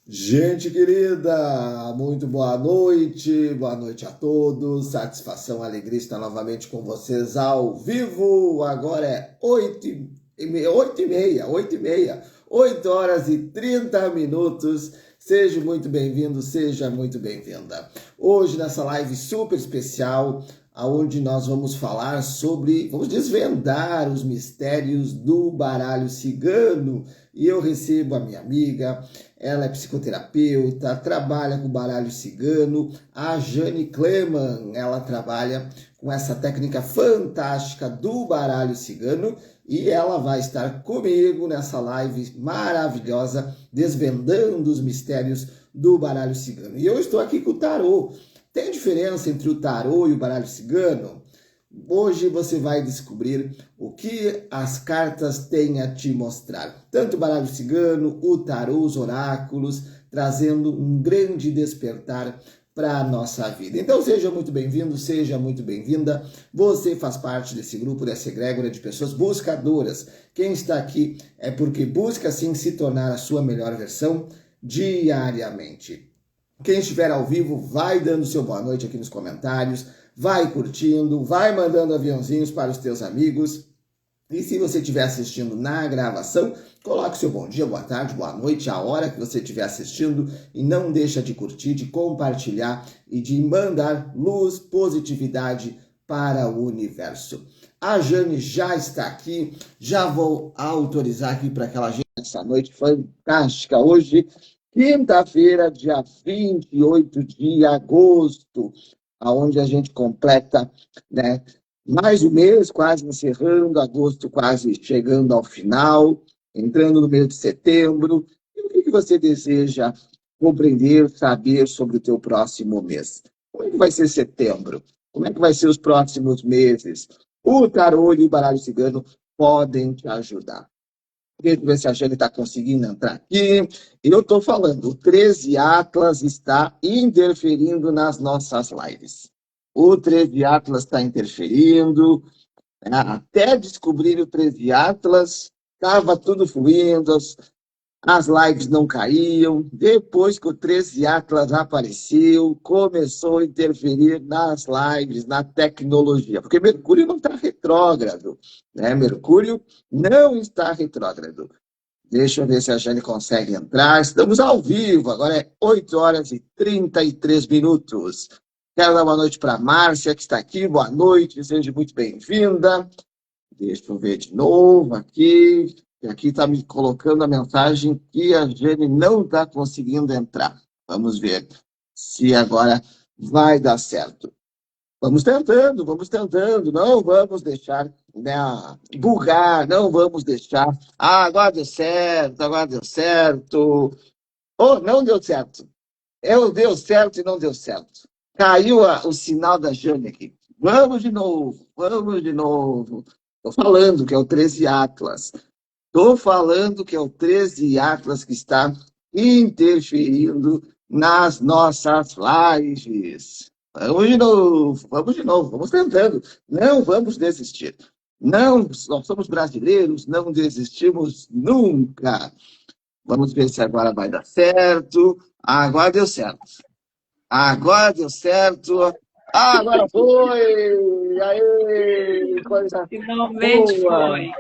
Gente querida, muito boa noite a todos, satisfação, alegria estar novamente com vocês ao vivo, agora é 8 horas e 30 minutos, seja muito bem-vindo, seja muito bem-vinda. Hoje nessa live super especial, onde nós vamos falar vamos desvendar os mistérios do baralho cigano, e eu recebo a minha amiga. Ela é psicoterapeuta, trabalha com baralho cigano. A Jane Kleman, ela trabalha com essa técnica fantástica do baralho cigano e ela vai estar comigo nessa live maravilhosa, desvendando os mistérios do baralho cigano. E eu estou aqui com o tarô. Tem diferença entre o tarô e o baralho cigano? Hoje você vai descobrir o que as cartas têm a te mostrar. Tanto o baralho cigano, o tarô, os oráculos, trazendo um grande despertar para a nossa vida. Então seja muito bem-vindo, seja muito bem-vinda. Você faz parte desse grupo, dessa egrégora de pessoas buscadoras. Quem está aqui é porque busca sim se tornar a sua melhor versão diariamente. Quem estiver ao vivo, vai dando seu boa noite aqui nos comentários, vai curtindo, vai mandando aviãozinhos para os teus amigos. E se você estiver assistindo na gravação, coloque seu bom dia, boa tarde, boa noite, a hora que você estiver assistindo. E não deixa de curtir, de compartilhar e de mandar luz, positividade para o universo. A Jane já está aqui, já vou autorizar aqui para aquela gente essa noite fantástica. Hoje, quinta-feira, dia 28 de agosto, onde a gente completa, né, mais um mês, quase encerrando, agosto quase chegando ao final, entrando no mês de setembro. E o que você deseja compreender, saber sobre o teu próximo mês? Como é que vai ser setembro? Como é que vai ser os próximos meses? O tarô e o baralho cigano podem te ajudar. Deixa eu ver se a Jane está conseguindo entrar aqui. Eu estou falando, o 13 Atlas está interferindo nas nossas lives. O 13 Atlas está interferindo. Até descobrir o 13 Atlas, estava tudo fluindo, as lives não caíam. Depois que o 13 Atlas apareceu, começou a interferir nas lives, na tecnologia. Porque Mercúrio não está retrógrado, né? Mercúrio não está retrógrado. Deixa eu ver se a Jane consegue entrar. Estamos ao vivo, agora é 8 horas e 33 minutos. Quero dar boa noite para a Márcia, que está aqui. Boa noite, seja muito bem-vinda. Deixa eu ver de novo aqui. Aqui está me colocando a mensagem que a Jane não está conseguindo entrar. Vamos ver se agora vai dar certo. Vamos tentando, não vamos deixar, né, bugar, não vamos deixar. Agora deu certo, agora deu certo. Oh, não deu certo. Deu certo e não deu certo. Caiu o sinal da Jane aqui. Vamos de novo, vamos de novo. Estou falando que é o 13 Atlas. Estou falando que é o 13 Atlas que está interferindo nas nossas lives. Vamos de novo, vamos tentando. Não vamos desistir. Não, nós somos brasileiros, não desistimos nunca. Vamos ver se agora vai dar certo. Agora deu certo. Agora deu certo. Agora foi! Aê! Coisa Finalmente boa! foi.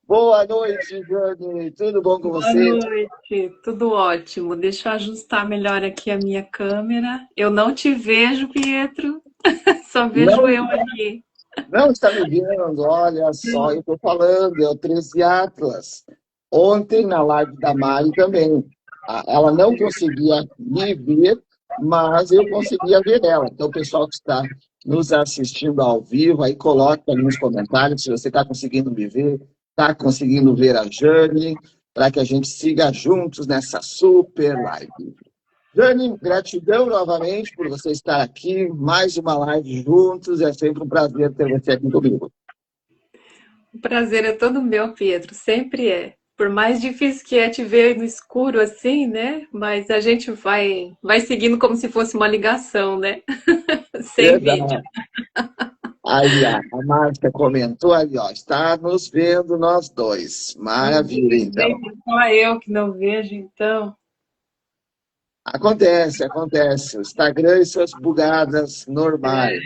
Boa noite, Jane. Tudo bom com Boa você? noite, tudo ótimo. Deixa eu ajustar melhor aqui a minha câmera. Eu não te vejo, Pietro, só vejo Não, eu ali. não está me vendo, olha só, eu estou falando, é o 13 Atlas. Ontem, na live da Mari também, ela não conseguia me ver, mas eu conseguia ver ela. Então, o pessoal que está nos assistindo ao vivo, aí coloca ali nos comentários se você está conseguindo me ver, está conseguindo ver a Jane, para que a gente siga juntos nessa super live. Jane, gratidão novamente por você estar aqui, mais uma live juntos, é sempre um prazer ter você aqui comigo. O prazer é todo meu, Pietro, sempre é. Por mais difícil que é te ver no escuro assim, né? Mas a gente vai seguindo como se fosse uma ligação, né? Sem vídeo. Verdade. Aí, a Márcia comentou ali, ó, está nos vendo nós dois. Maravilha, então. Infelizmente, só eu que não vejo, então. Acontece, acontece. O Instagram e suas bugadas normais.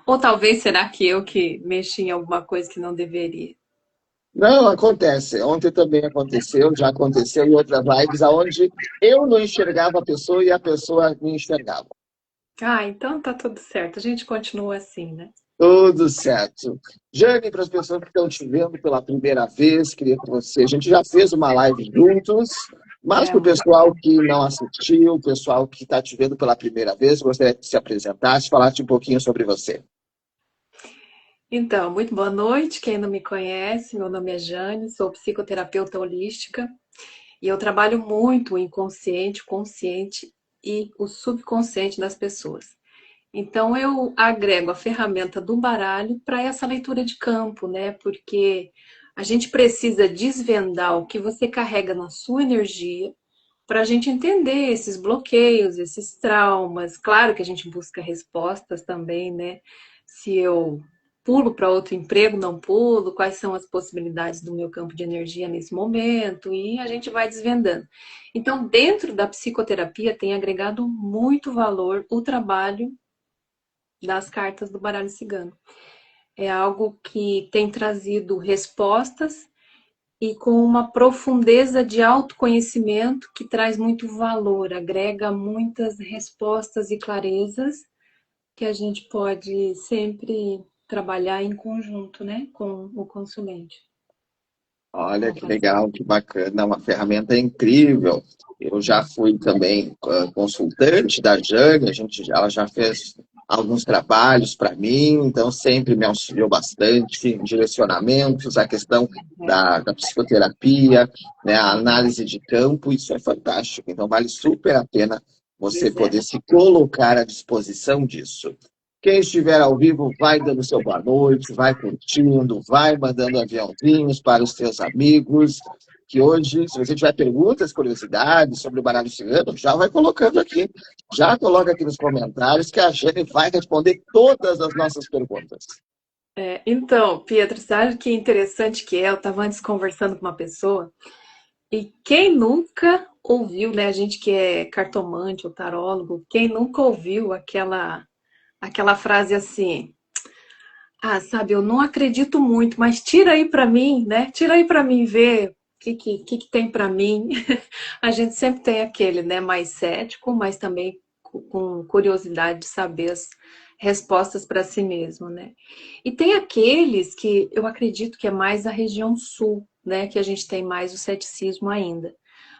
Ou talvez será que eu que mexi em alguma coisa que não deveria? Não, acontece. Ontem também aconteceu, já aconteceu em outras lives, onde eu não enxergava a pessoa e a pessoa me enxergava. Ah, então tá tudo certo. A gente continua assim, né? Tudo certo. Jane, para as pessoas que estão te vendo pela primeira vez, queria que você. A gente já fez uma live juntos, mas É para o muito. pessoal que não assistiu, o pessoal que está te vendo pela primeira vez, gostaria que se apresentasse, falasse um pouquinho sobre você. Então, muito boa noite. Quem não me conhece, meu nome é Jane, sou psicoterapeuta holística e eu trabalho muito o inconsciente, o consciente e o subconsciente das pessoas. Então, eu agrego a ferramenta do baralho para essa leitura de campo, né? Porque a gente precisa desvendar o que você carrega na sua energia para a gente entender esses bloqueios, esses traumas. Claro que a gente busca respostas também, né? Se eu pulo para outro emprego, não pulo, quais são as possibilidades do meu campo de energia nesse momento, e a gente vai desvendando. Então, dentro da psicoterapia, tem agregado muito valor o trabalho das cartas do baralho cigano. É algo que tem trazido respostas e com uma profundeza de autoconhecimento que traz muito valor, agrega muitas respostas e clarezas que a gente pode sempre trabalhar em conjunto, né, com o consulente, com Olha o que paciente. legal, que bacana, uma ferramenta incrível. Eu já fui também consultante da Jane, ela já fez alguns trabalhos para mim, então sempre me auxiliou bastante em direcionamentos, a questão da psicoterapia, né, a análise de campo, isso é fantástico. Então vale super a pena você Pois é. poder se colocar à disposição disso. Quem estiver ao vivo, vai dando seu boa noite, vai curtindo, vai mandando aviãozinhos para os seus amigos. Que hoje, se você tiver perguntas, curiosidades sobre o baralho cigano, já vai colocando aqui. Já coloca aqui nos comentários que a Jane vai responder todas as nossas perguntas. Então, Pietro, sabe que interessante que é? Eu estava antes conversando com uma pessoa e quem nunca ouviu, né? A gente que é cartomante ou tarólogo, quem nunca ouviu aquela frase assim: ah, sabe, eu não acredito muito, mas tira aí pra mim, né? Tira aí pra mim ver o que tem pra mim. A gente sempre tem aquele, né, mais cético, mas também com curiosidade de saber as respostas para si mesmo, né? E tem aqueles que eu acredito que é mais a região sul, né, que a gente tem mais o ceticismo ainda.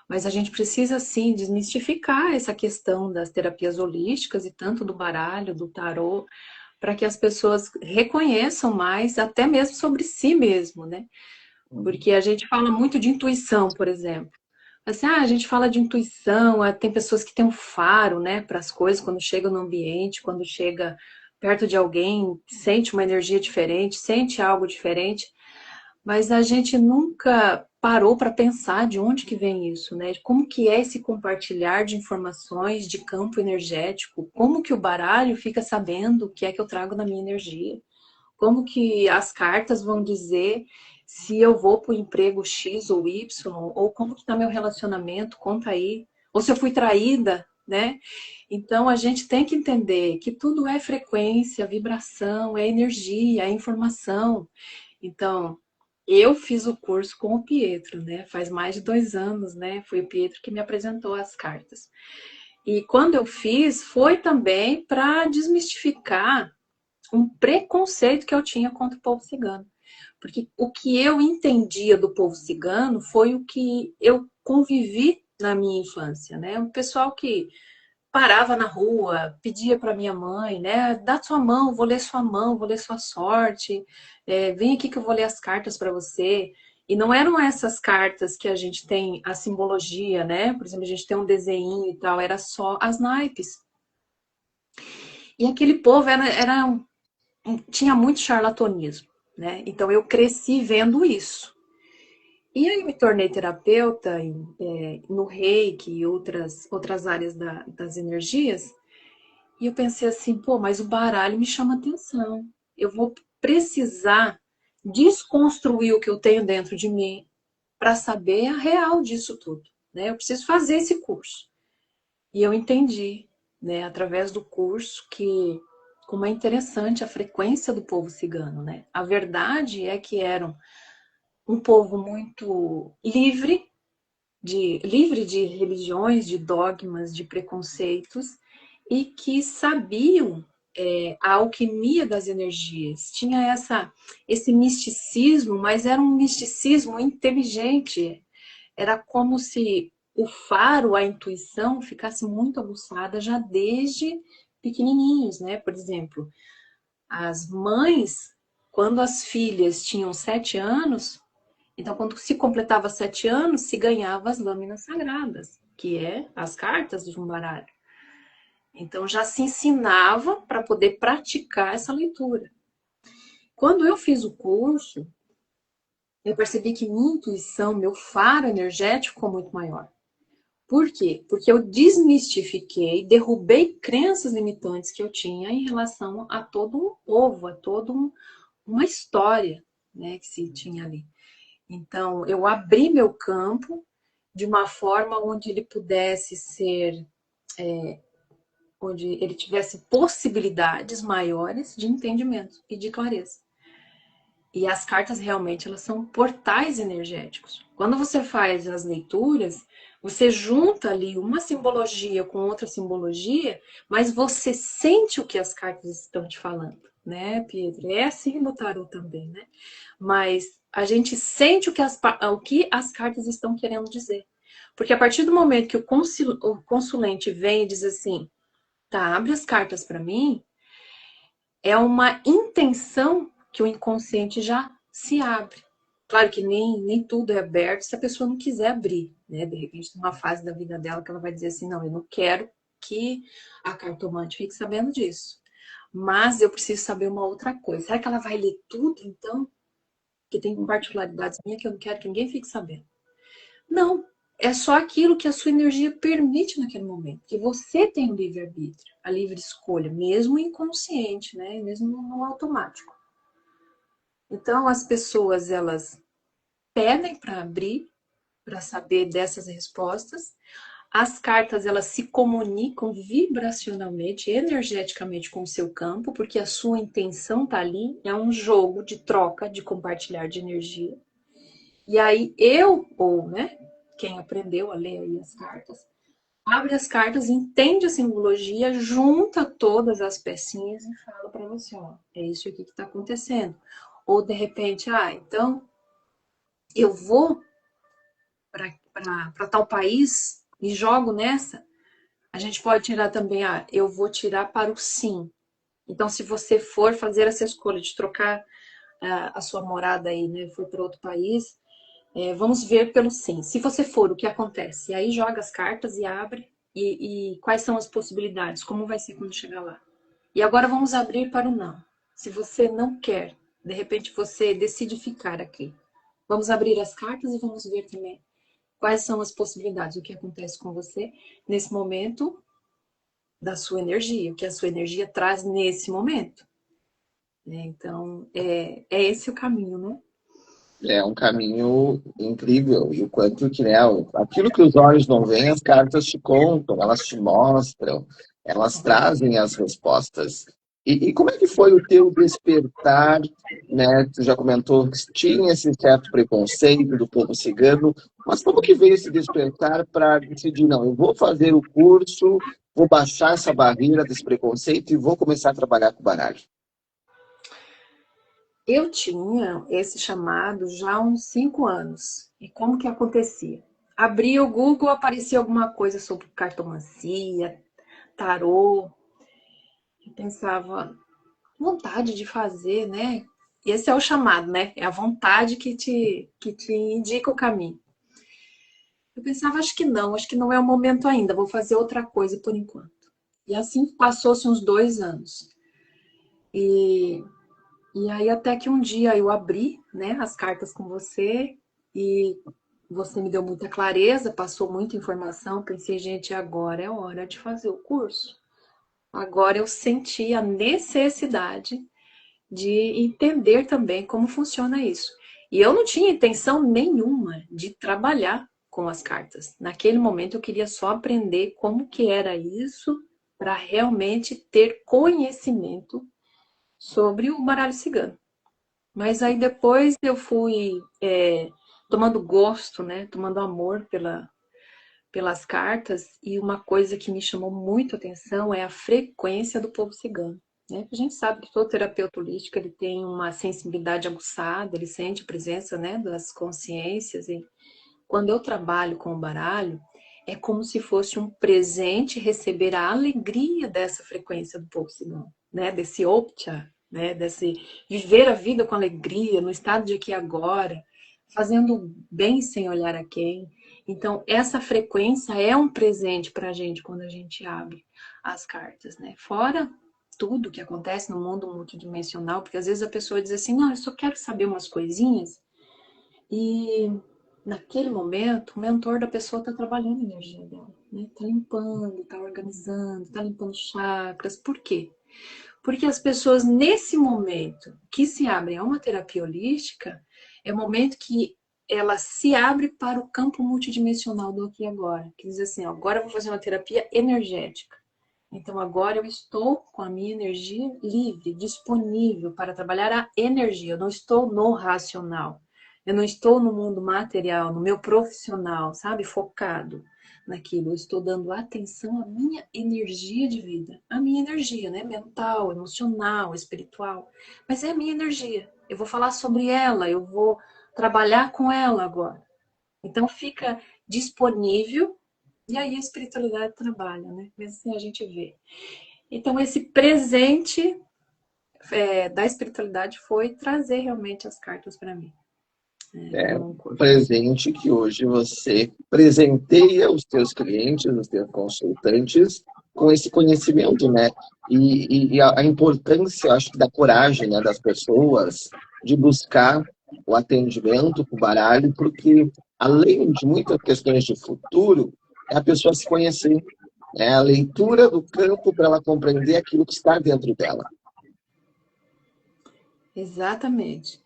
Mas a gente precisa, sim, desmistificar essa questão das terapias holísticas e tanto do baralho, do tarô, para que as pessoas reconheçam mais, até mesmo sobre si mesmo, né? Porque a gente fala muito de intuição, por exemplo. Assim, a gente fala de intuição, tem pessoas que têm um faro, né, para as coisas quando chega no ambiente, quando chega perto de alguém, sente uma energia diferente, sente algo diferente, mas a gente nunca parou para pensar de onde que vem isso, né? Como que é esse compartilhar de informações de campo energético? Como que o baralho fica sabendo o que é que eu trago na minha energia? Como que as cartas vão dizer se eu vou para o emprego X ou Y, ou como que está meu relacionamento, conta aí. Ou se eu fui traída, né? Então a gente tem que entender que tudo é frequência, vibração, é energia, é informação. Então, eu fiz o curso com o Pietro, né? Faz mais de 2 anos, né? Foi o Pietro que me apresentou as cartas. E quando eu fiz, foi também para desmistificar um preconceito que eu tinha contra o povo cigano. Porque o que eu entendia do povo cigano foi o que eu convivi na minha infância, né? Um pessoal que parava na rua, pedia para minha mãe, né? Dá sua mão, vou ler sua sorte, vem aqui que eu vou ler as cartas para você. E não eram essas cartas que a gente tem a simbologia, né? Por exemplo, a gente tem um desenho e tal, era só as naipes. E aquele povo tinha muito charlatanismo, né? Então eu cresci vendo isso. E aí eu me tornei terapeuta no Reiki e outras áreas das energias. E eu pensei assim, pô, mas o baralho me chama atenção. Eu vou precisar desconstruir o que eu tenho dentro de mim para saber a real disso tudo, né? Eu preciso fazer esse curso. E eu entendi, né, através do curso, que como é interessante a frequência do povo cigano, né? A verdade é que eram um povo muito livre de religiões, de dogmas, de preconceitos, e que sabiam a alquimia das energias. Tinha esse misticismo, mas era um misticismo inteligente. Era como se o faro, a intuição, ficasse muito aguçada já desde pequenininhos, né? Por exemplo, as mães, quando as filhas tinham 7 anos, então quando se completava 7 anos, se ganhava as lâminas sagradas, que é as cartas de um baralho. Então já se ensinava para poder praticar essa leitura. Quando eu fiz o curso, eu percebi que minha intuição, meu faro energético ficou muito maior. Por quê? Porque eu desmistifiquei, derrubei crenças limitantes que eu tinha em relação a todo um povo, a toda uma história, né, que se tinha ali. Então, eu abri meu campo de uma forma onde ele pudesse ser, onde ele tivesse possibilidades maiores de entendimento e de clareza. E as cartas realmente elas são portais energéticos. Quando você faz as leituras, você junta ali uma simbologia com outra simbologia, mas você sente o que as cartas estão te falando, né, Pedro? É assim no tarot também, né? Mas a gente sente o que as cartas estão querendo dizer. Porque a partir do momento que o consulente vem e diz assim, tá, abre as cartas para mim, é uma intenção que o inconsciente já se abre. Claro que nem tudo é aberto se a pessoa não quiser abrir, né? De repente tem uma fase da vida dela que ela vai dizer assim, não, eu não quero que a cartomante fique sabendo disso. Mas eu preciso saber uma outra coisa. Será que ela vai ler tudo, então? Que tem particularidades minhas que eu não quero que ninguém fique sabendo. Não, é só aquilo que a sua energia permite naquele momento, que você tem o livre-arbítrio, a livre escolha, mesmo inconsciente, né? Mesmo no automático. Então, as pessoas, elas pedem para abrir, para saber dessas respostas. As cartas, elas se comunicam vibracionalmente, energeticamente com o seu campo, porque a sua intenção está ali, é um jogo de troca, de compartilhar de energia. E aí ou né, quem aprendeu a ler aí as cartas, abre as cartas, entende a simbologia, junta todas as pecinhas e fala para você, ó, é isso aqui que está acontecendo. Ou de repente, então eu vou para tal país e jogo nessa. A gente pode tirar também, eu vou tirar para o sim. Então, se você for fazer essa escolha de trocar a sua morada aí, né, for para outro país, vamos ver pelo sim. Se você for, o que acontece? E aí joga as cartas e abre. E quais são as possibilidades? Como vai ser quando chegar lá? E agora vamos abrir para o não. Se você não quer, de repente você decide ficar aqui. Vamos abrir as cartas e vamos ver também quais são as possibilidades, o que acontece com você nesse momento da sua energia, o que a sua energia traz nesse momento. Então, é esse o caminho, né? É um caminho incrível. E o quanto que, né, aquilo que os olhos não veem, as cartas te contam, elas te mostram, elas trazem as respostas. E como é que foi o teu despertar, né? Tu já comentou que tinha esse certo preconceito do povo cigano, mas como que veio esse despertar para decidir, não, eu vou fazer o curso, vou baixar essa barreira desse preconceito e vou começar a trabalhar com baralho? Eu tinha esse chamado já há uns 5 anos. E como que acontecia? Abria o Google, aparecia alguma coisa sobre cartomancia, tarô. Eu pensava, vontade de fazer, né? Esse é o chamado, né? É a vontade que te indica o caminho. Eu pensava, acho que não é o momento ainda, vou fazer outra coisa por enquanto. E assim passou-se uns 2 anos. E E aí até que um dia eu abri, né, as cartas com você e você me deu muita clareza, passou muita informação, pensei, gente, agora é hora de fazer o curso. Agora eu senti a necessidade de entender também como funciona isso. E eu não tinha intenção nenhuma de trabalhar com as cartas. Naquele momento eu queria só aprender como que era isso para realmente ter conhecimento sobre o baralho cigano. Mas aí depois eu fui tomando gosto, né? Tomando amor pelas cartas, e uma coisa que me chamou muito a atenção é a frequência do povo cigano. Né? A gente sabe que todo terapeuta holístico ele tem uma sensibilidade aguçada, ele sente a presença, né, das consciências, e quando eu trabalho com o baralho, é como se fosse um presente receber a alegria dessa frequência do povo cigano, né? Desse optcha, né? Desse viver a vida com alegria, no estado de aqui e agora, fazendo bem sem olhar a quem. Então, essa frequência é um presente para a gente quando a gente abre as cartas, né? Fora tudo que acontece no mundo multidimensional, porque às vezes a pessoa diz assim, não, eu só quero saber umas coisinhas, e naquele momento o mentor da pessoa está trabalhando a energia dela, né? Está limpando, está organizando, está limpando chakras. Por quê? Porque as pessoas, nesse momento que se abrem a uma terapia holística, é o momento que ela se abre para o campo multidimensional do aqui e agora. Que diz assim, ó, agora eu vou fazer uma terapia energética. Então agora eu estou com a minha energia livre, disponível para trabalhar a energia. Eu não estou no racional. Eu não estou no mundo material, no meu profissional, sabe? Focado naquilo. Eu estou dando atenção à minha energia de vida. A minha energia, né? Mental, emocional, espiritual. Mas é a minha energia. Eu vou falar sobre ela, eu vou trabalhar com ela agora. Então fica disponível e aí a espiritualidade trabalha, né? Mesmo assim a gente vê. Então esse presente da espiritualidade foi trazer realmente as cartas para mim. É um presente que hoje você presenteia os teus clientes, os teus consultantes, com esse conhecimento, né? E a importância, acho que, da coragem, né, das pessoas de buscar o atendimento com o baralho, porque, além de muitas questões de futuro, é a pessoa se conhecer, é a leitura do campo para ela compreender aquilo que está dentro dela. Exatamente.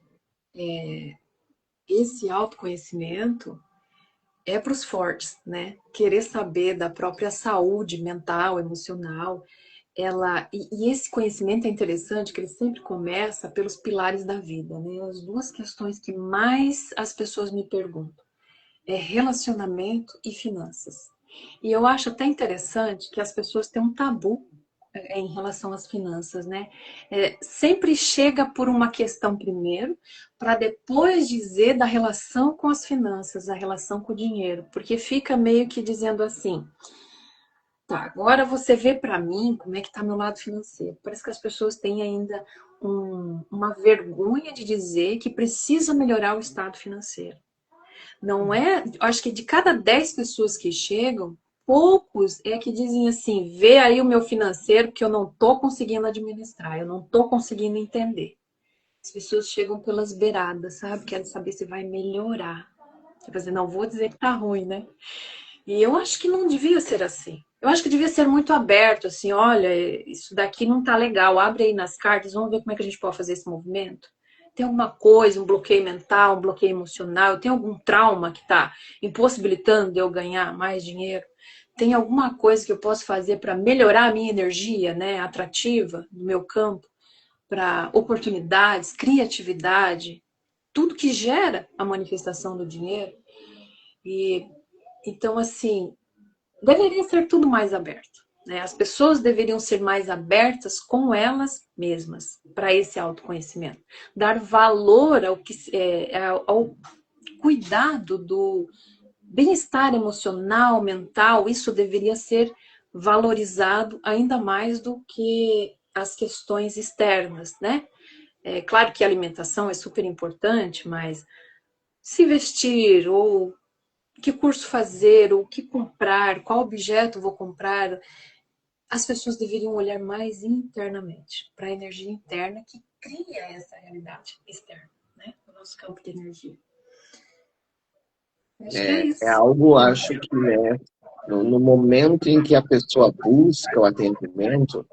Esse autoconhecimento é para os fortes, né? Querer saber da própria saúde mental, emocional, e esse conhecimento é interessante que ele sempre começa pelos pilares da vida, né? As duas questões que mais as pessoas me perguntam é relacionamento e finanças. E eu acho até interessante que as pessoas têm um tabu em relação às finanças, né? Sempre chega por uma questão primeiro, para depois dizer da relação com as finanças, a relação com o dinheiro, porque fica meio que dizendo assim, tá, agora você vê para mim como é que tá meu lado financeiro. Parece que as pessoas têm ainda uma vergonha de dizer que precisa melhorar o estado financeiro. Não é, acho que de cada 10 pessoas que chegam, poucos é que dizem assim, vê aí o meu financeiro que eu não estou conseguindo administrar, eu não estou conseguindo entender. As pessoas chegam pelas beiradas, sabe? Querem saber se vai melhorar. Tipo assim, não vou dizer que tá ruim, né? E eu acho que não devia ser assim. Eu acho que devia ser muito aberto, assim, olha, isso daqui não tá legal, abre aí nas cartas, vamos ver como é que a gente pode fazer esse movimento. Tem alguma coisa, um bloqueio mental, um bloqueio emocional, tem algum trauma que está impossibilitando de eu ganhar mais dinheiro? Tem alguma coisa que eu posso fazer para melhorar a minha energia, né, atrativa no meu campo, para oportunidades, criatividade, tudo que gera a manifestação do dinheiro? E então, assim, deveria ser tudo mais aberto. Né? As pessoas deveriam ser mais abertas com elas mesmas para esse autoconhecimento. Dar valor ao cuidado do bem-estar emocional, mental, isso deveria ser valorizado ainda mais do que as questões externas, né? É claro que a alimentação é super importante, mas se vestir ou que curso fazer, ou o que comprar, qual objeto vou comprar, as pessoas deveriam olhar mais internamente, para a energia interna que cria essa realidade externa, né? O nosso campo de energia. Acho que é isso. É algo, acho que, né, no momento em que a pessoa busca o atendimento,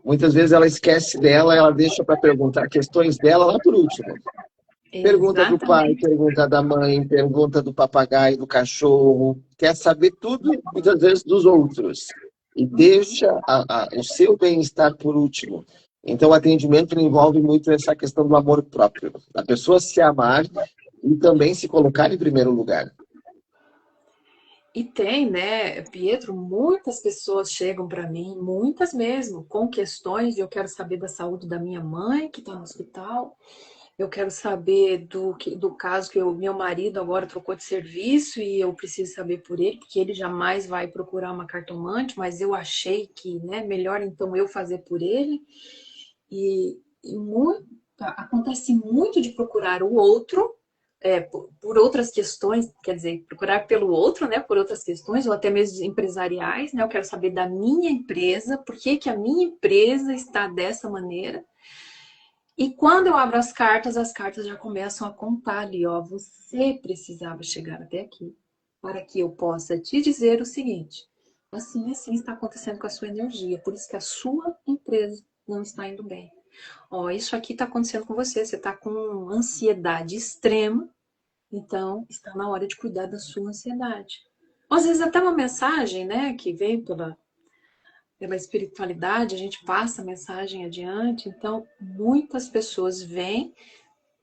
muitas vezes ela esquece dela, ela deixa para perguntar questões dela lá por último. Pergunta do pai, Exatamente. pergunta da mãe, pergunta do papagaio, do cachorro. Quer saber tudo, muitas vezes, dos outros. E Uhum. deixa o seu bem-estar por último. Então, o atendimento envolve muito essa questão do amor próprio. A pessoa se amar e também se colocar em primeiro lugar. E tem, né, Pietro, muitas pessoas chegam para mim, muitas mesmo, com questões, e eu quero saber da saúde da minha mãe, que está no hospital, eu quero saber do caso que o meu marido agora trocou de serviço e eu preciso saber por ele, porque ele jamais vai procurar uma cartomante, mas eu achei que, né, melhor então eu fazer por ele. Acontece muito de procurar o outro por outras questões, quer dizer, procurar pelo outro, né, por outras questões, ou até mesmo empresariais, né, eu quero saber da minha empresa, por que que a minha empresa está dessa maneira. E quando eu abro as cartas já começam a contar ali, ó, você precisava chegar até aqui para que eu possa te dizer o seguinte, assim está acontecendo com a sua energia, por isso que a sua empresa não está indo bem. Ó, isso aqui está acontecendo com você, você está com ansiedade extrema, então, está na hora de cuidar da sua ansiedade. Às vezes até uma mensagem, né, que vem pela espiritualidade, a gente passa a mensagem adiante. Então, muitas pessoas vêm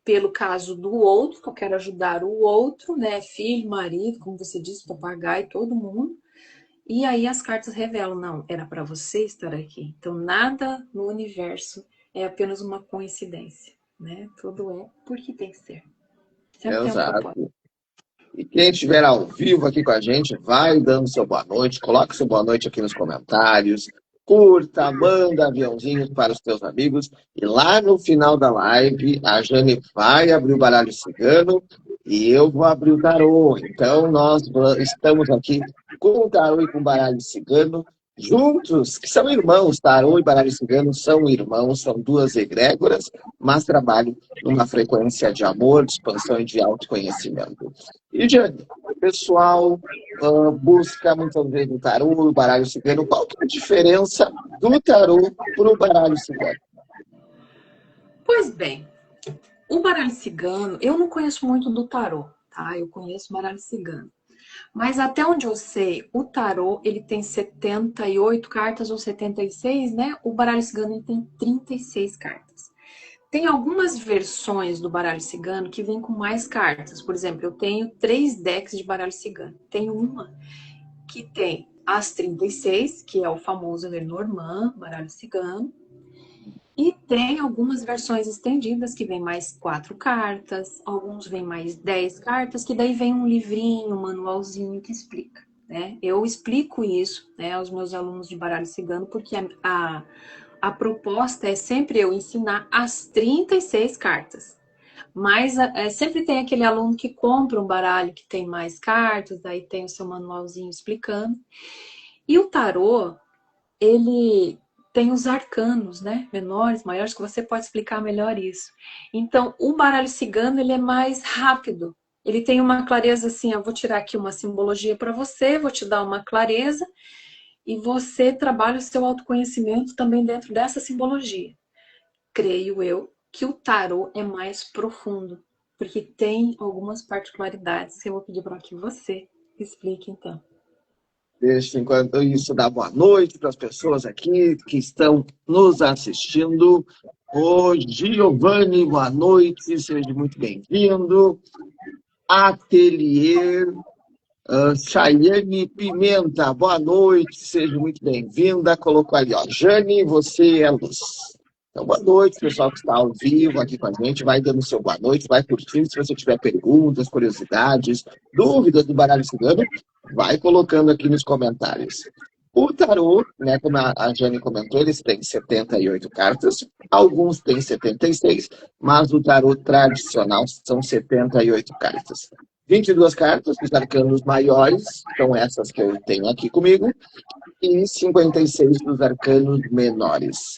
pelo caso do outro, que eu quero ajudar o outro, né, filho, marido, como você disse, papagaio, todo mundo. E aí as cartas revelam, não, era para você estar aqui. Então, nada no universo é apenas uma coincidência, né? Tudo é porque tem que ser. Sempre tem um propósito. Exato. E quem estiver ao vivo aqui com a gente, vai dando seu boa noite, coloque seu boa noite aqui nos comentários, curta, manda aviãozinhos para os teus amigos. E lá no final da live, a Jane vai abrir o baralho cigano e eu vou abrir o tarô. Então, estamos aqui com o tarô e com o baralho cigano, juntos, que são irmãos. Tarô e baralho cigano são irmãos, são duas egrégoras, mas trabalham numa frequência de amor, de expansão e de autoconhecimento. E, Jane, o pessoal busca muitas vezes o tarô e o baralho cigano. Qual que é a diferença do tarô para o baralho cigano? Pois bem, o baralho cigano, eu não conheço muito do tarô, tá? Eu conheço o baralho cigano. Mas até onde eu sei, o tarô, ele tem 78 cartas ou 76, né? O baralho cigano ele tem 36 cartas. Tem algumas versões do baralho cigano que vem com mais cartas. Por exemplo, eu tenho 3 decks de baralho cigano. Tem uma que tem as 36, que é o famoso Lenormand, baralho cigano. E tem algumas versões estendidas que vem mais 4 cartas, alguns vem mais 10 cartas, que daí vem um livrinho, um manualzinho que explica. Né? Eu explico isso, né, aos meus alunos de baralho cigano, porque a proposta é sempre eu ensinar as 36 cartas. Mas sempre tem aquele aluno que compra um baralho que tem mais cartas, aí tem o seu manualzinho explicando. E o tarô, ele tem os arcanos, né? Menores, maiores, que você pode explicar melhor isso. Então, o baralho cigano, ele é mais rápido. Ele tem uma clareza assim, eu vou tirar aqui uma simbologia para você, vou te dar uma clareza, e você trabalha o seu autoconhecimento também dentro dessa simbologia. Creio eu que o tarô é mais profundo, porque tem algumas particularidades que eu vou pedir para que você explique então. Deixa enquanto isso dar boa noite para as pessoas aqui que estão nos assistindo. Ô, Giovanni, boa noite, seja muito bem-vindo. Atelier Chayane Pimenta, boa noite, seja muito bem-vinda. Colocou ali, ó, Jane, você é luz. Então, boa noite, pessoal que está ao vivo aqui com a gente. Vai dando seu boa noite, vai curtindo. Se você tiver perguntas, curiosidades, dúvidas do baralho cigano, vai colocando aqui nos comentários. O tarô, né, como a Jane comentou, eles têm 78 cartas, alguns têm 76, mas o tarô tradicional são 78 cartas. 22 cartas dos arcanos maiores, são essas que eu tenho aqui comigo, e 56 dos arcanos menores.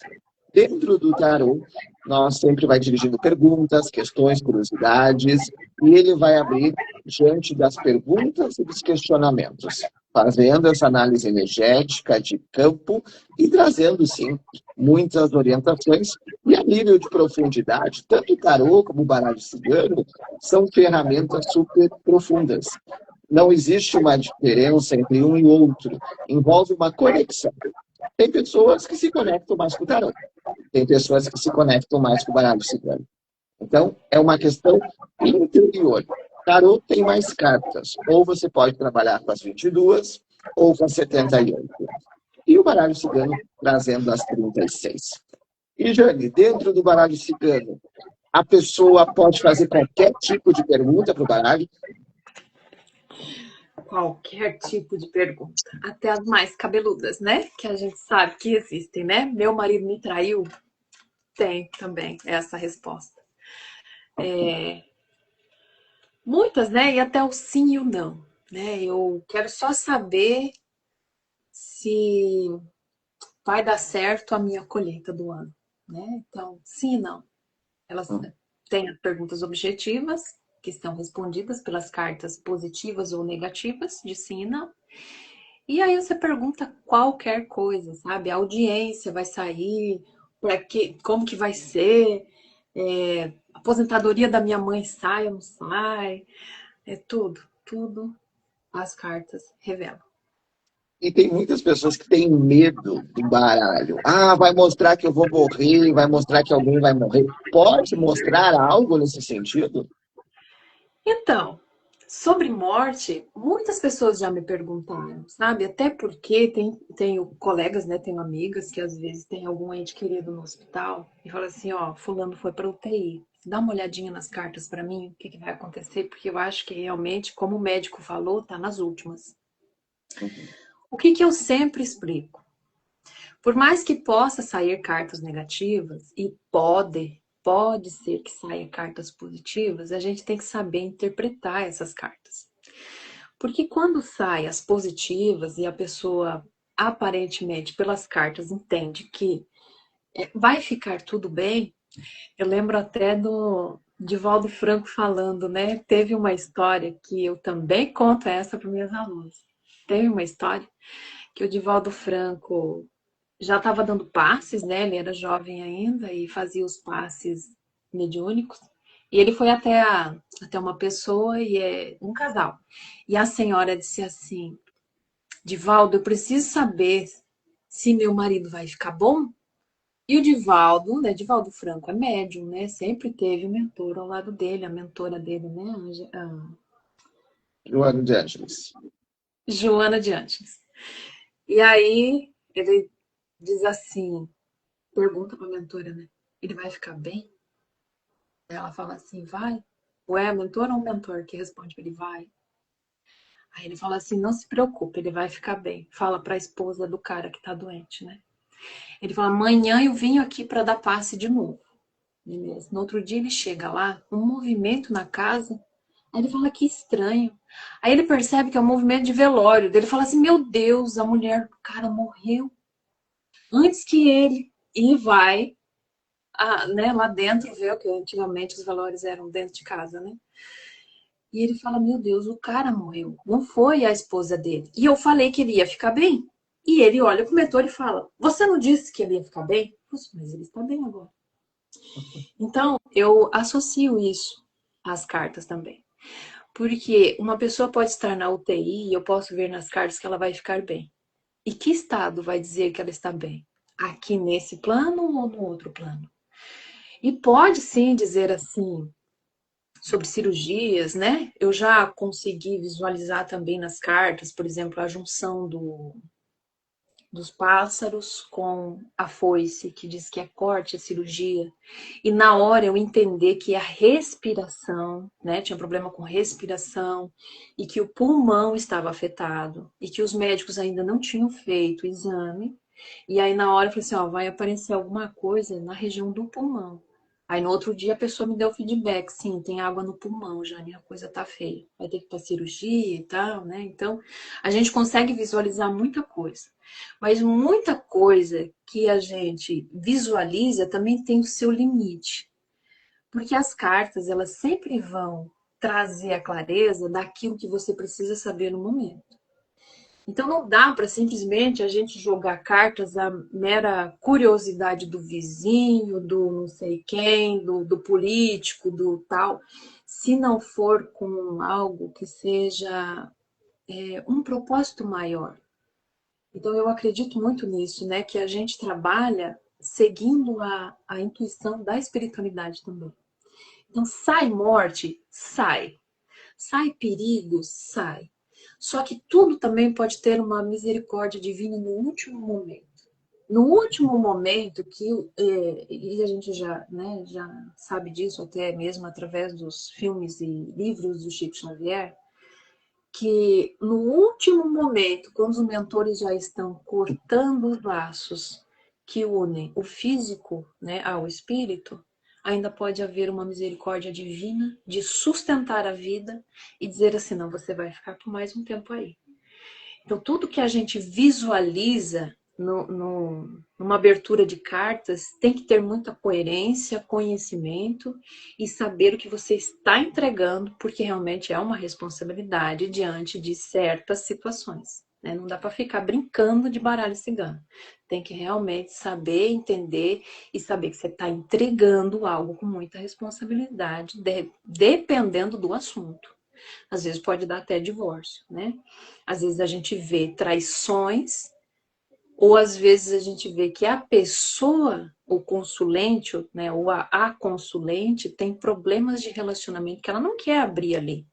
Dentro do tarô, nós sempre vai dirigindo perguntas, questões, curiosidades, e ele vai abrir diante das perguntas e dos questionamentos. fazendo essa análise energética de campo e trazendo, sim, muitas orientações. E a nível de profundidade, tanto o tarô como o baralho cigano são ferramentas super profundas. Não existe uma diferença entre um e outro. Envolve uma conexão. Tem pessoas que se conectam mais com o tarô. Tem pessoas que se conectam mais com o baralho cigano. Então, é uma questão interior. Tarô tem mais cartas. Ou você pode trabalhar com as 22 ou com as 78. E o baralho cigano trazendo as 36. E, Jane, dentro do baralho cigano, a pessoa pode fazer qualquer tipo de pergunta para o baralho? Qualquer tipo de pergunta, até as mais cabeludas, né? Que a gente sabe que existem, né? Meu marido me traiu? Tem também essa resposta. Muitas, né? E até o sim e o não, né? Eu quero só saber se vai dar certo a minha colheita do ano, né? Então, sim e não. Elas têm as perguntas objetivas, que estão respondidas pelas cartas positivas ou negativas, de sim e não. E aí você pergunta qualquer coisa, sabe? A audiência vai sair, para que, como que vai ser, a aposentadoria da minha mãe sai ou não sai, é tudo as cartas revelam. E tem muitas pessoas que têm medo do baralho. Ah, vai mostrar que eu vou morrer, vai mostrar que alguém vai morrer. Pode mostrar algo nesse sentido? Então, sobre morte, muitas pessoas já me perguntaram, sabe? Até porque tenho colegas, né? Tenho amigas que às vezes tem algum ente querido no hospital e fala assim, ó, fulano foi para UTI. Dá uma olhadinha nas cartas para mim, o que que vai acontecer, porque eu acho que realmente, como o médico falou, tá nas últimas. Uhum. O que que eu sempre explico? Por mais que possa sair cartas negativas, e pode ser que saia cartas positivas, a gente tem que saber interpretar essas cartas. Porque quando saem as positivas e a pessoa aparentemente pelas cartas entende que vai ficar tudo bem, eu lembro até do Divaldo Franco falando, né? Teve uma história que eu também conto essa para minhas alunas. Teve uma história que o Divaldo Franco já estava dando passes, né? Ele era jovem ainda e fazia os passes mediúnicos. E ele foi até uma pessoa e é um casal. E a senhora disse assim: Divaldo, eu preciso saber se meu marido vai ficar bom. E o Divaldo, né? Divaldo Franco é médium, né? Sempre teve um mentor ao lado dele, a mentora dele, né? Joana de Ângeles. Joana de Antes. E aí ele diz assim, pergunta para a mentora, né? Ele vai ficar bem? Ela fala assim, vai. Ou é a mentora ou o mentor que responde para ele, vai. Aí ele fala assim, não se preocupe, ele vai ficar bem. Fala para a esposa do cara que tá doente, né? Ele fala, amanhã eu vim aqui para dar passe de novo. Beleza. No outro dia ele chega lá, um movimento na casa. Aí ele fala que estranho. Aí ele percebe que é um movimento de velório. Ele fala assim, meu Deus, a mulher do cara morreu antes que ele. E vai né, lá dentro ver, que antigamente os velórios eram dentro de casa, né? E ele fala: Meu Deus, o cara morreu. Não foi a esposa dele. E eu falei que ele ia ficar bem. E ele olha pro mentor e fala: Você não disse que ele ia ficar bem? Poxa, mas ele está bem agora. Então, eu associo isso às cartas também. Porque uma pessoa pode estar na UTI e eu posso ver nas cartas que ela vai ficar bem. E que estado vai dizer que ela está bem? Aqui nesse plano ou no outro plano? E pode sim dizer assim, sobre cirurgias, né? Eu já consegui visualizar também nas cartas, por exemplo, a junção dos pássaros com a foice, que diz que é corte, é cirurgia. E na hora eu entender que a respiração, né? Tinha problema com respiração e que o pulmão estava afetado e que os médicos ainda não tinham feito o exame. E aí na hora eu falei assim, ó, vai aparecer alguma coisa na região do pulmão. Aí no outro dia a pessoa me deu feedback, sim, tem água no pulmão, Jane, a coisa tá feia. Vai ter que ir pra cirurgia e tal, né? Então, a gente consegue visualizar muita coisa. Mas muita coisa que a gente visualiza também tem o seu limite. Porque as cartas, elas sempre vão trazer a clareza daquilo que você precisa saber no momento. Então não dá para simplesmente a gente jogar cartas à mera curiosidade do vizinho, do não sei quem, do político, do tal, se não for com algo que seja um propósito maior. Então eu acredito muito nisso, né? Que a gente trabalha seguindo a intuição da espiritualidade também. Então sai morte, sai. Sai perigo, sai. Só que tudo também pode ter uma misericórdia divina no último momento. No último momento que, e a gente já, né, já sabe disso até mesmo através dos filmes e livros do Chico Xavier, que no último momento, quando os mentores já estão cortando os laços que unem o físico, né, ao espírito, ainda pode haver uma misericórdia divina de sustentar a vida e dizer assim, não, você vai ficar por mais um tempo aí. Então, tudo que a gente visualiza numa abertura de cartas tem que ter muita coerência, conhecimento e saber o que você está entregando, porque realmente é uma responsabilidade diante de certas situações. Né? Não dá para ficar brincando de baralho cigano. Tem que realmente saber, entender e saber que você está entregando algo com muita responsabilidade, dependendo do assunto. Às vezes pode dar até divórcio, né? Às vezes a gente vê traições, ou às vezes a gente vê que a pessoa, o consulente, né, ou a consulente tem problemas de relacionamento que ela não quer abrir ali,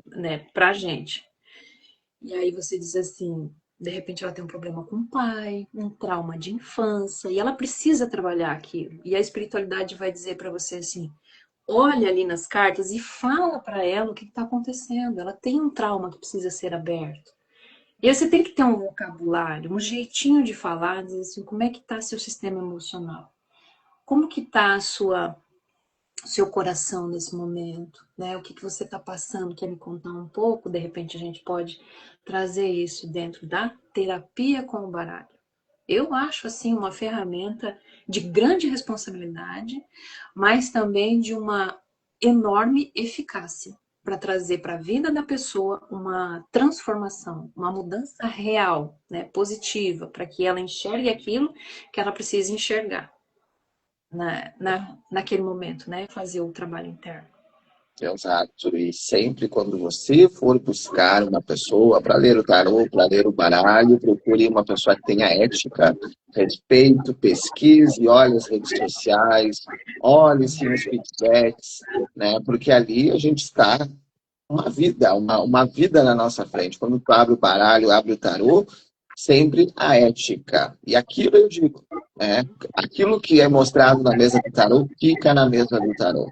né, pra gente. E aí você diz assim, de repente ela tem um problema com o pai, um trauma de infância, e ela precisa trabalhar aquilo. E a espiritualidade vai dizer para você assim, olha ali nas cartas e fala para ela o que está acontecendo. Ela tem um trauma que precisa ser aberto. E aí você tem que ter um vocabulário, um jeitinho de falar, dizer assim, como é que está seu sistema emocional? Como que está seu coração nesse momento? Né? O que você está passando? Quer me contar um pouco? De repente a gente pode trazer isso dentro da terapia com o baralho. Eu acho assim uma ferramenta de grande responsabilidade, mas também de uma enorme eficácia para trazer para a vida da pessoa uma transformação, uma mudança real, né, positiva, para que ela enxergue aquilo que ela precisa enxergar naquele momento, né, fazer o trabalho interno. Exato. E sempre quando você for buscar uma pessoa para ler o tarô, para ler o baralho, procure uma pessoa que tenha ética, respeito, pesquise, olhe as redes sociais, olhe sim os feedbacks, né? Porque ali a gente está uma vida na nossa frente. Quando tu abre o baralho, abre o tarô, sempre a ética. E aquilo eu digo, né? Aquilo que é mostrado na mesa do tarô, fica na mesa do tarô.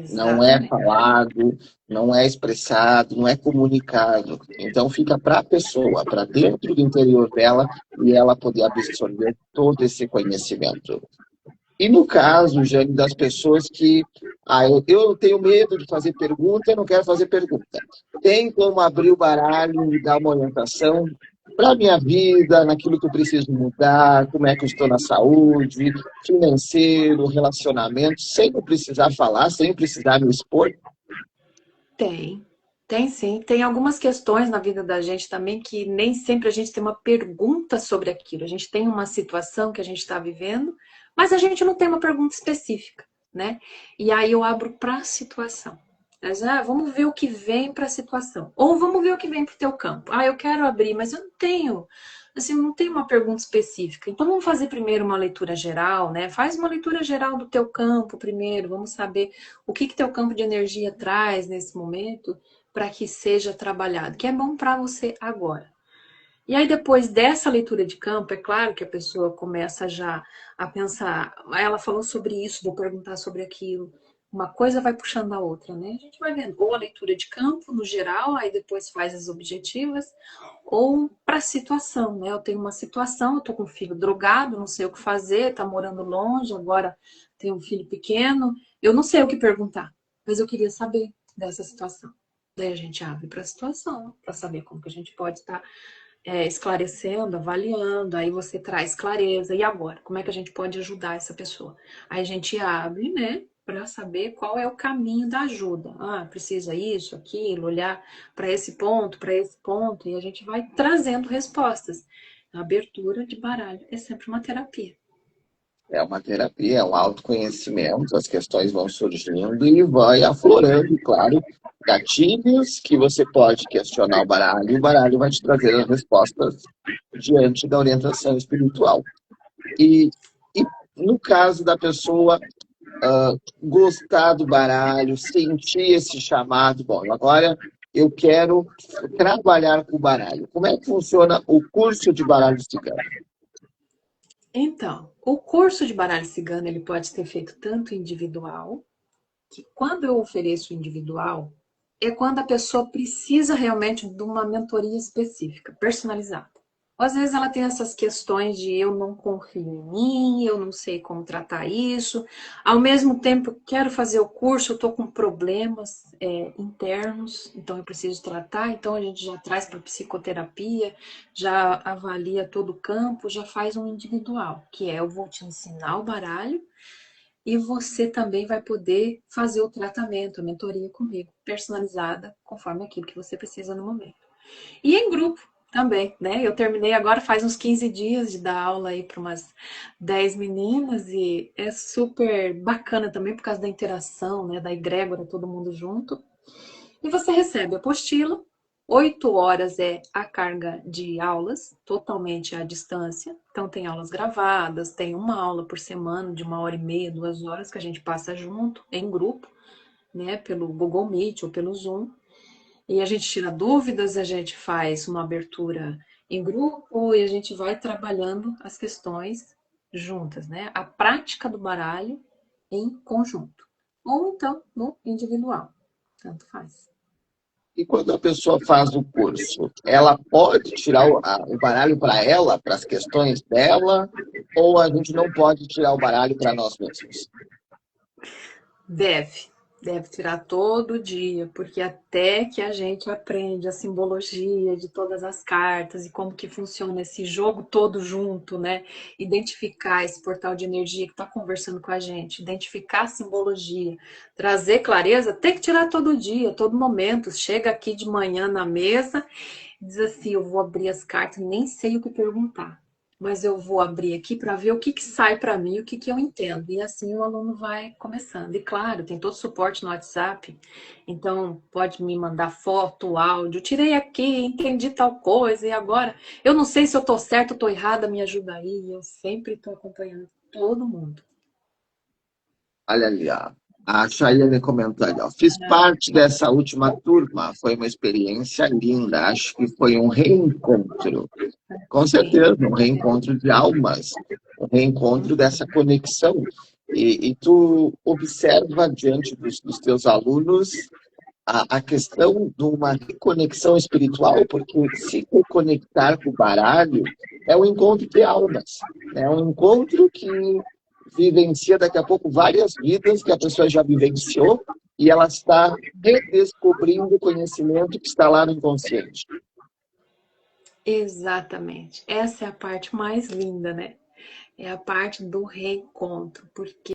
Não é Exatamente. falado, não é expressado, não é comunicado. Então fica para a pessoa, para dentro do interior dela, e ela poder absorver todo esse conhecimento. E no caso, Jane, das pessoas que eu tenho medo de fazer pergunta e não quero fazer pergunta. Tem como abrir o baralho e dar uma orientação para a minha vida, naquilo que eu preciso mudar, como é que eu estou na saúde, financeiro, relacionamento, sem eu precisar falar, sem precisar me expor? Tem sim. Tem algumas questões na vida da gente também que nem sempre a gente tem uma pergunta sobre aquilo. A gente tem uma situação que a gente está vivendo, mas a gente não tem uma pergunta específica, né? E aí eu abro para a situação. Mas, vamos ver o que vem para a situação. Ou vamos ver o que vem para o teu campo. Eu quero abrir, mas eu não tenho, assim, eu não tenho uma pergunta específica. Então vamos fazer primeiro uma leitura geral, né? Faz uma leitura geral do teu campo primeiro. Vamos saber o que teu campo de energia traz nesse momento para que seja trabalhado, que é bom para você agora. E aí, depois dessa leitura de campo, é claro que a pessoa começa já a pensar, ela falou sobre isso, vou perguntar sobre aquilo. Uma coisa vai puxando a outra, né? A gente vai vendo ou a leitura de campo, no geral, aí depois faz as objetivas, ou para a situação, né? Eu tenho uma situação, eu tô com um filho drogado, não sei o que fazer, tá morando longe, agora tem um filho pequeno, eu não sei o que perguntar, mas eu queria saber dessa situação. Daí a gente abre para a situação, para saber como que a gente pode estar esclarecendo, avaliando, aí você traz clareza. E agora? Como é que a gente pode ajudar essa pessoa? Aí a gente abre, né? para saber qual é o caminho da ajuda. Ah, precisa isso, aquilo, olhar para esse ponto, e a gente vai trazendo respostas. A abertura de baralho é sempre uma terapia. É uma terapia, é um autoconhecimento, as questões vão surgindo e vai aflorando, claro, gatilhos que você pode questionar o baralho vai te trazer as respostas diante da orientação espiritual. E, e no caso da pessoa gostar do baralho, sentir esse chamado, bom, agora eu quero trabalhar com o baralho. Como é que funciona o curso de baralho cigano? Então, o curso de baralho cigano ele pode ser feito tanto individual, que quando eu ofereço individual, é quando a pessoa precisa realmente de uma mentoria específica, personalizada. Às vezes ela tem essas questões de eu não confio em mim, eu não sei como tratar isso. Ao mesmo tempo, eu quero fazer o curso, eu estou com problemas internos, então eu preciso tratar. Então a gente já traz para psicoterapia, já avalia todo o campo, já faz um individual, que é eu vou te ensinar o baralho e você também vai poder fazer o tratamento, a mentoria comigo, personalizada, conforme aquilo que você precisa no momento. E em grupo também, né? Eu terminei agora faz uns 15 dias de dar aula aí para umas 10 meninas e é super bacana também por causa da interação, né? Da egrégora, todo mundo junto. E você recebe a apostila. 8 horas é a carga de aulas, totalmente à distância. Então, tem aulas gravadas, tem uma aula por semana, de 1 hora e meia, 2 horas, que a gente passa junto, em grupo, né? Pelo Google Meet ou pelo Zoom. E a gente tira dúvidas, a gente faz uma abertura em grupo e a gente vai trabalhando as questões juntas, né? A prática do baralho em conjunto. Ou então no individual. Tanto faz. E quando a pessoa faz o curso, ela pode tirar o baralho para ela, para as questões dela, ou a gente não pode tirar o baralho para nós mesmos? Deve, deve tirar todo dia, porque até que a gente aprende a simbologia de todas as cartas e como que funciona esse jogo todo junto, né? Identificar esse portal de energia que está conversando com a gente, identificar a simbologia, trazer clareza, tem que tirar todo dia, todo momento. Chega aqui de manhã na mesa, diz assim, eu vou abrir as cartas, nem sei o que perguntar. Mas eu vou abrir aqui para ver o que, que sai para mim, o que, que eu entendo. E assim o aluno vai começando. E claro, tem todo o suporte no WhatsApp, então pode me mandar foto, áudio. Tirei aqui, entendi tal coisa, e agora eu não sei se eu estou certo ou estou errada, me ajuda aí. Eu sempre estou acompanhando todo mundo. Olha ali, ó. A Chayane comentou ali, ó. Fiz parte dessa última turma. Foi uma experiência linda. Acho que foi um reencontro. Com Sim. certeza, um reencontro de almas. Um reencontro dessa conexão. E tu observa diante dos teus alunos a questão de uma reconexão espiritual, porque se reconectar com o baralho é um encontro de almas. É um encontro que vivencia daqui a pouco várias vidas que a pessoa já vivenciou e ela está redescobrindo o conhecimento que está lá no inconsciente. Exatamente. Essa é a parte mais linda, né? É a parte do reencontro, porque